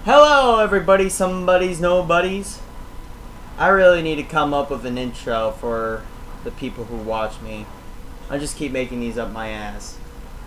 Hello everybody, somebodies, nobodies. I really need to come up with an intro for the people who watch me. I just keep making these up my ass.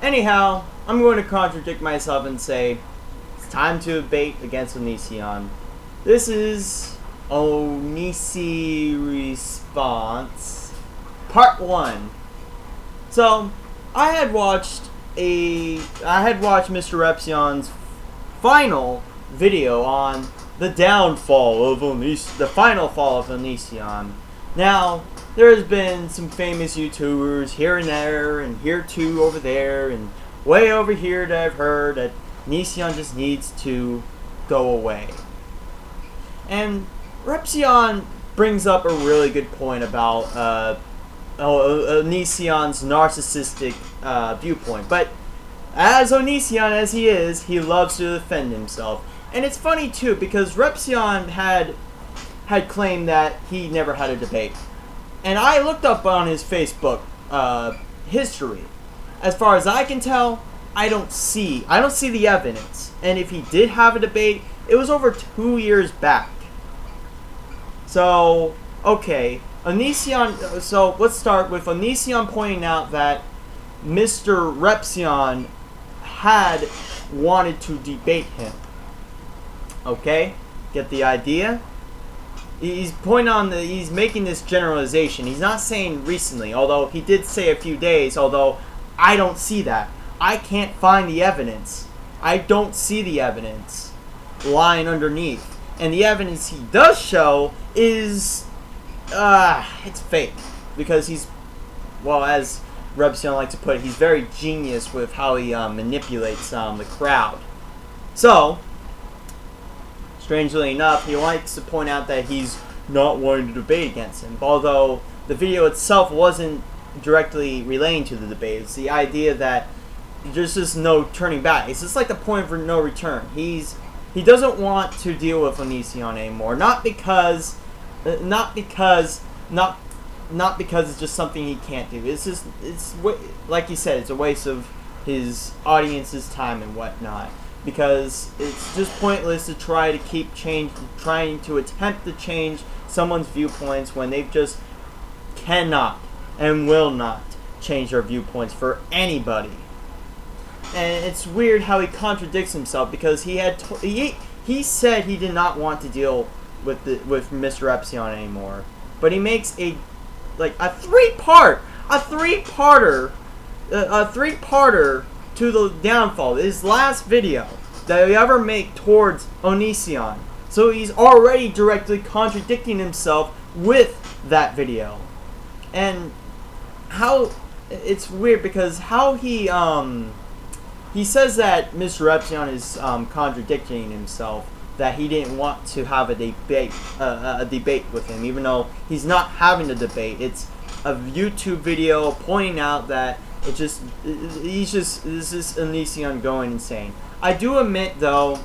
Anyhow, I'm going to contradict myself and say it's time to debate against Onision. This is Onisi-Response Part 1. So, I had watched Mr. Repsion's final video on the downfall of the final fall of Onision. Now, there's been some famous YouTubers here and there, and here too, over there, and way over here that I've heard that Onision just needs to go away. And Repsion brings up a really good point about Onision's narcissistic viewpoint. But as Onision as he is, he loves to defend himself. And it's funny too, because Repsion had claimed that he never had a debate. And I looked up on his Facebook history. As far as I can tell, I don't see the evidence. And if he did have a debate, it was over 2 years back. So, okay, Onision. So let's start with Onision pointing out that Mr. Repsion had wanted to debate him. Okay, get the idea? He's he's making this generalization. He's not saying recently, although he did say a few days, although I don't see that. I can't find the evidence. I don't see the evidence lying underneath. And the evidence he does show is, it's fake. Because he's, well, as Repsion likes to put it, he's very genius with how he manipulates the crowd. So, strangely enough, he likes to point out that he's not wanting to debate against him. Although the video itself wasn't directly relating to the debate. It's the idea that there's just no turning back. It's just like the point of no return. He doesn't want to deal with Onision anymore. Not because it's just something he can't do. It's like you said, it's a waste of his audience's time and whatnot. Because it's just pointless to trying to attempt to change someone's viewpoints when they just cannot and will not change their viewpoints for anybody. And it's weird how he contradicts himself, because he said he did not want to deal with Mr. Repsion anymore, but he makes a three-parter to the downfall. His last video that he ever made towards Onision. So he's already directly contradicting himself with that video. And how it's weird, because how he says that Mr. Repsion is contradicting himself, that he didn't want to have a debate with him, even though he's not having a debate. It's a YouTube video pointing out that this is Onision going insane. I do admit, though,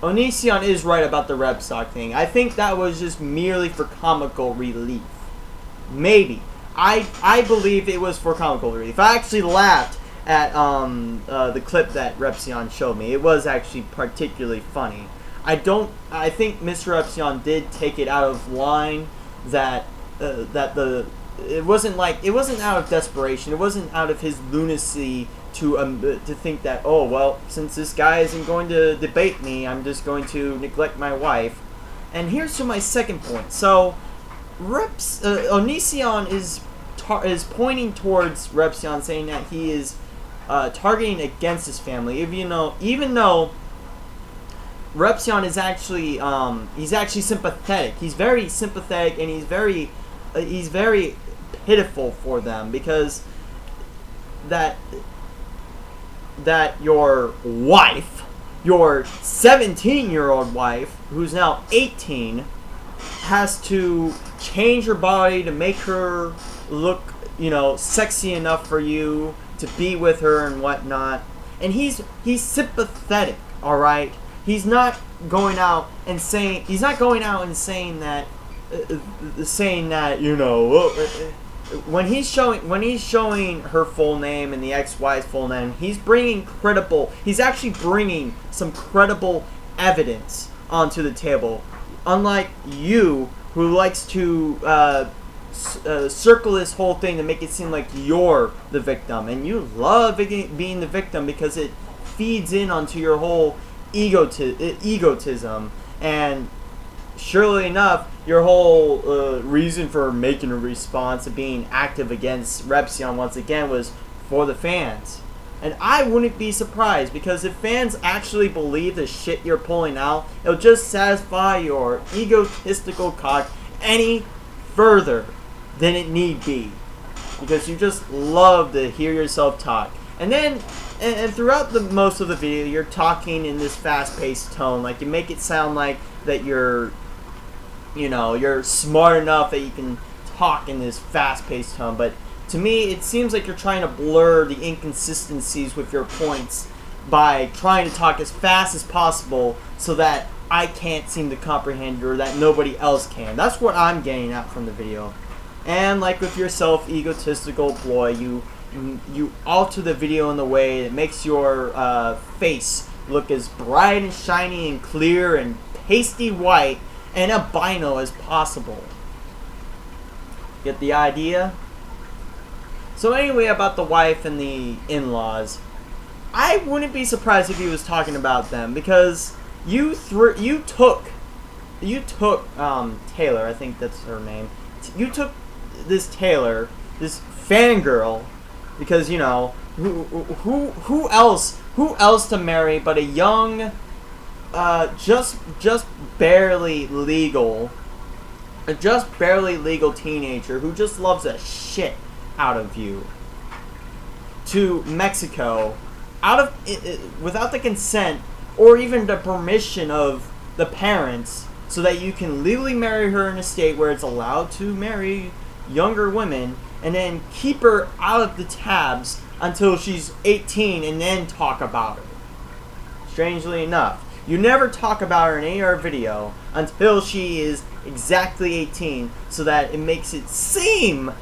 Onision is right about the Repsock thing. I think that was just merely for comical relief. Maybe. I believe it was for comical relief. I actually laughed at the clip that Repsion showed me. It was actually particularly funny. I think Mr. Repsion did take it out of line that it wasn't out of desperation. It wasn't out of his lunacy to think that, oh well, since this guy isn't going to debate me, I'm just going to neglect my wife. And here's to my second point. So, Onision is pointing towards Repsion, saying that he is targeting against his family, even though Repsion is actually he's actually sympathetic. He's very sympathetic, and he's very pitiful for them, because that your wife, your 17-year-old wife, who's now 18, has to change her body to make her look, sexy enough for you to be with her and whatnot. And he's sympathetic, all right. He's not going out and saying that when he's showing her full name and the ex-wife's full name, he's actually bringing some credible evidence onto the table. Unlike you, who likes to circle this whole thing to make it seem like you're the victim, and you love being the victim because it feeds in onto your whole egotism, and surely enough, your whole reason for making a response and being active against Repsion once again was for the fans. And I wouldn't be surprised, because if fans actually believe the shit you're pulling out, it'll just satisfy your egotistical cock any further than it need be. Because you just love to hear yourself talk. And then, and throughout most of the video, you're talking in this fast-paced tone. Like, you make it sound like that you're smart enough that you can talk in this fast-paced tone. But to me, it seems like you're trying to blur the inconsistencies with your points by trying to talk as fast as possible so that I can't seem to comprehend or that nobody else can. That's what I'm getting at from the video. And like with your self-egotistical ploy, you alter the video in the way that makes your face look as bright and shiny and clear and pasty white and albino as possible. Get the idea? So anyway, about the wife and the in-laws, I wouldn't be surprised if he was talking about them, because you took Taylor, I think that's her name. You took this Taylor, this fangirl, because who else to marry but a young, just barely legal teenager who just loves the shit out of you, to Mexico without the consent or even the permission of the parents, so that you can legally marry her in a state where it's allowed to marry younger women, and then keep her out of the tabs until she's 18 and then talk about her. Strangely enough, you never talk about her in any other video until she is exactly 18, so that it makes it seem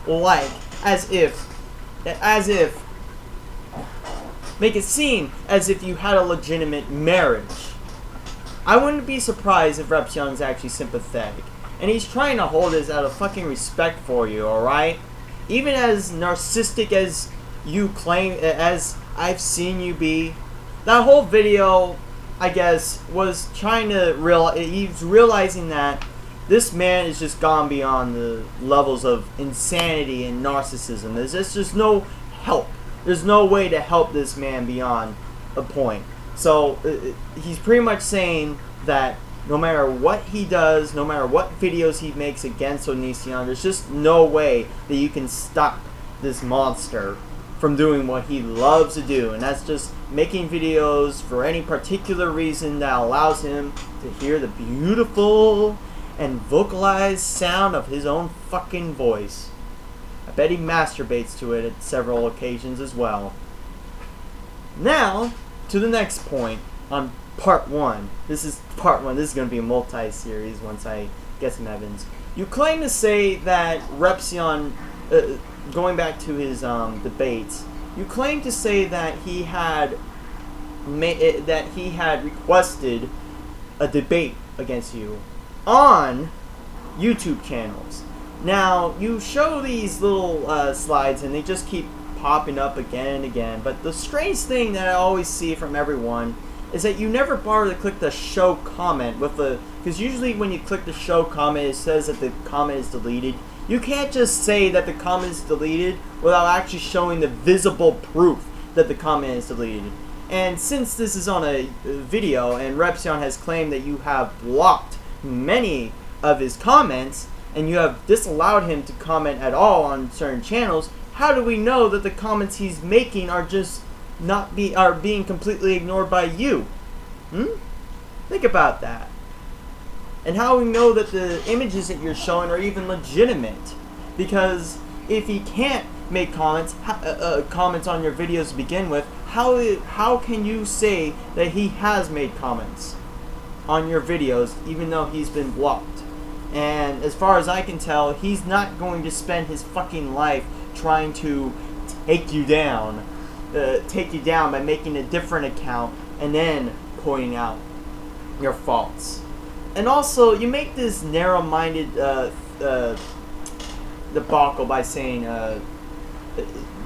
like as if you had a legitimate marriage. I wouldn't be surprised if Repsion's actually sympathetic, and he's trying to hold this out of fucking respect for you, alright? Even as narcissistic as you claim, as I've seen you be, that whole video, I guess, was trying to he's realizing that this man is just gone beyond the levels of insanity and narcissism. There's just no help. There's no way to help this man beyond a point. So he's pretty much saying that no matter what he does, no matter what videos he makes against Onision, there's just no way that you can stop this monster from doing what he loves to do, and that's just making videos for any particular reason that allows him to hear the beautiful and vocalized sound of his own fucking voice. I bet he masturbates to it at several occasions as well. Now, to the next point on part 1. This is part 1. This is going to be a multi-series once I get some evidence. You claim to say that Repsion, going back to his debates, you claim to say that he had requested a debate against you on YouTube channels. Now, you show these little slides and they just keep popping up again and again, but the strange thing that I always see from everyone is that you never bother to click the show comment with the, because usually when you click the show comment it says that the comment is deleted. You can't just say that the comment is deleted without actually showing the visible proof that the comment is deleted. And since this is on a video and Repsion has claimed that you have blocked many of his comments and you have disallowed him to comment at all on certain channels, how do we know that the comments he's making are just are being completely ignored by you? Think about that. And how we know that the images that you're showing are even legitimate? Because if he can't make comments on your videos to begin with, how can you say that he has made comments on your videos even though he's been blocked? And as far as I can tell, he's not going to spend his fucking life trying to take you down by making a different account and then pointing out your faults. And also, you make this narrow-minded debacle by saying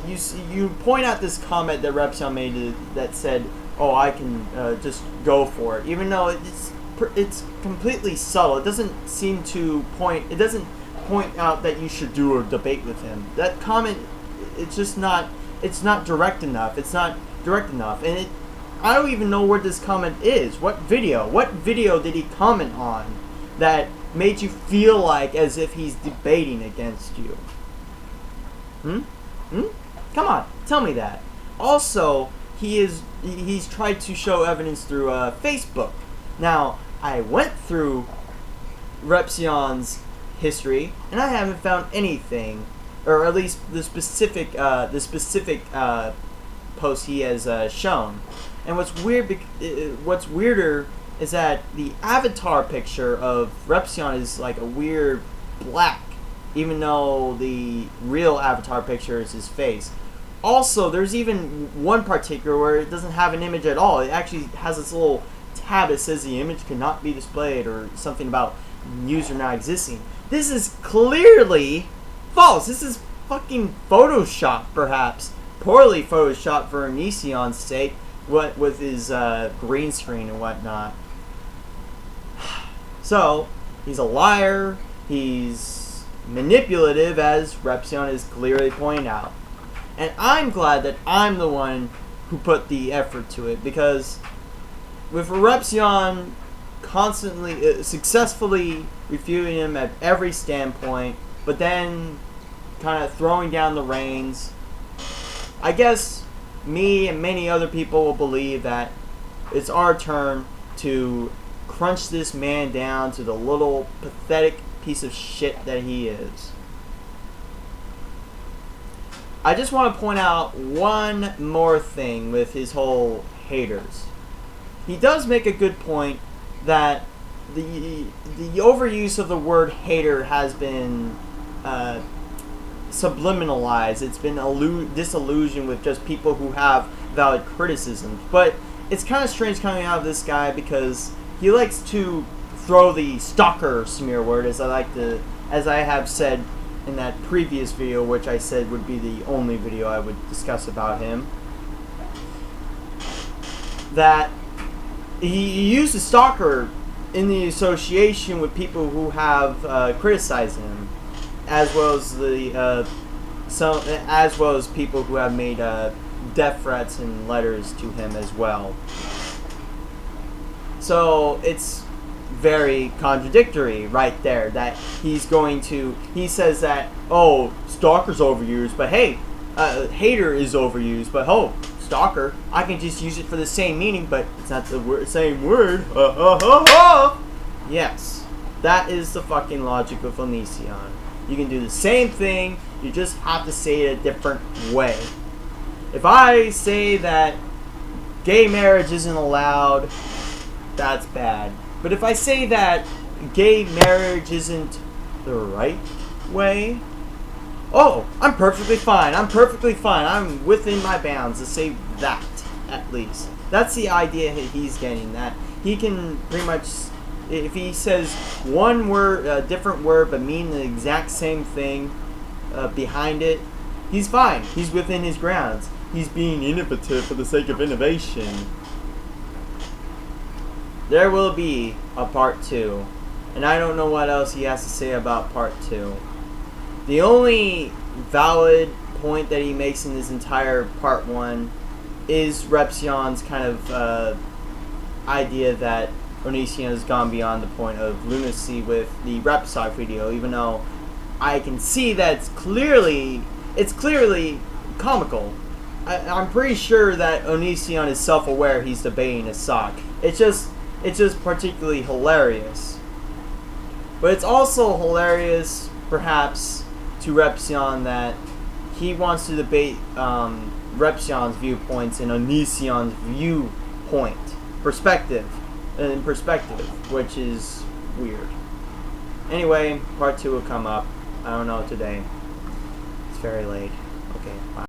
you point out this comment that Repsion made that said, "Oh, I can just go for it," even though it's completely subtle. It doesn't seem to point. It doesn't point out that you should do a debate with him. That comment, it's just not. It's not direct enough. It's not direct enough, and I don't even know where this comment is. What video? What video did he comment on that made you feel like as if he's debating against you? Come on, tell me that. Also, he's tried to show evidence through Facebook. Now, I went through Repsion's history, and I haven't found anything, or at least the specific post he has shown. And what's weirder is that the avatar picture of Repsion is like a weird black, even though the real avatar picture is his face. Also, there's even one particular where it doesn't have an image at all. It actually has this little tab that says the image cannot be displayed, or something about user not existing. This is clearly false. This is fucking Photoshop, perhaps. Poorly Photoshopped for Onision's sake, what with his green screen and whatnot. So, he's a liar. He's manipulative, as Repsion is clearly pointing out. And I'm glad that I'm the one who put the effort to it, because with Repsion constantly, successfully refuting him at every standpoint, but then kind of throwing down the reins, I guess me and many other people will believe that it's our turn to crunch this man down to the little pathetic piece of shit that he is. I just want to point out one more thing with his whole haters. He does make a good point that the overuse of the word hater has been subliminalized. It's been disillusioned with just people who have valid criticisms. But it's kind of strange coming out of this guy, because he likes to throw the stalker smear word, as I have said in that previous video, which I said would be the only video I would discuss about him. That he used the stalker in the association with people who have criticized him, as well as people who have made death threats and letters to him as well. So it's very contradictory right there that he says that, oh, stalker's overused, but hey, hater is overused, but oh, stalker, I can just use it for the same meaning, but it's not the same word. Yes, that is the fucking logic of Onision. You can do the same thing, you just have to say it a different way. If I say that gay marriage isn't allowed, that's bad. But if I say that gay marriage isn't the right way, oh, I'm perfectly fine. I'm within my bounds to say that, at least. That's the idea he's getting, that he can pretty much, if he says one word, a different word, but mean the exact same thing behind it, he's fine. He's within his grounds. He's being innovative for the sake of innovation. There will be a part 2, and I don't know what else he has to say about part 2. The only valid point that he makes in this entire part 1 is Repsion's kind of idea that Onision has gone beyond the point of lunacy with the Repsock video, even though I can see that it's clearly comical. I'm pretty sure that Onision is self-aware he's debating a sock. It's just particularly hilarious. But it's also hilarious, perhaps, to Repsion that he wants to debate Repsion's viewpoints and Onision's perspective, which is weird. Anyway, part 2 will come up. I don't know today. It's very late. Okay, bye.